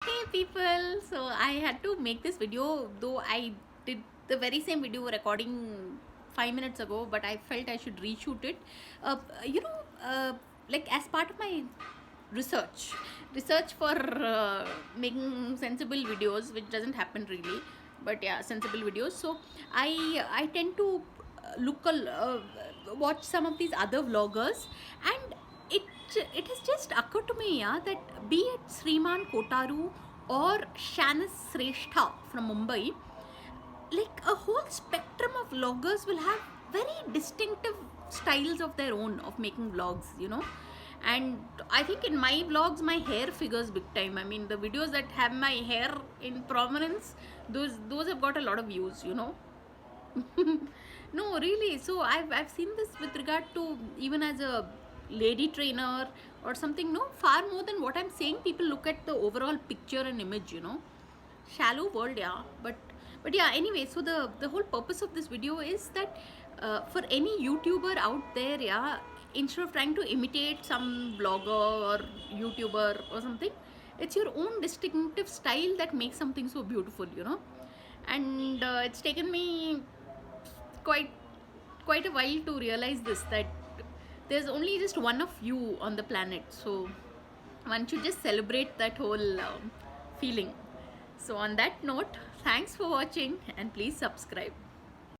Hey people, so I had to make this video, though I did the very same video recording 5 minutes ago, but I felt I should reshoot it. Uh, you know, like as part of my research for making sensible videos, which doesn't happen really, but yeah, sensible videos. So I tend to watch some of these other vloggers, and it it has just occurred to me, yeah, that be it Shriman Kotaru or Shanice Shreshtha from Mumbai, like a whole spectrum of vloggers will have very distinctive styles of their own of making vlogs. And I think in my vlogs my hair figures big time. I mean, the videos that have my hair in prominence, those have got a lot of views. No, really. So I've seen this with regard to even as a lady trainer or something. No, far more than what I'm saying. People look at the overall picture and image. Shallow world, yeah. But yeah. Anyway, so the whole purpose of this video is that for any YouTuber out there, yeah, instead of trying to imitate some blogger or YouTuber or something, it's your own distinctive style that makes something so beautiful. And it's taken me quite quite a while to realize this, that there's only just one of you on the planet, so one should just celebrate that whole feeling. So on that note, thanks for watching and please subscribe.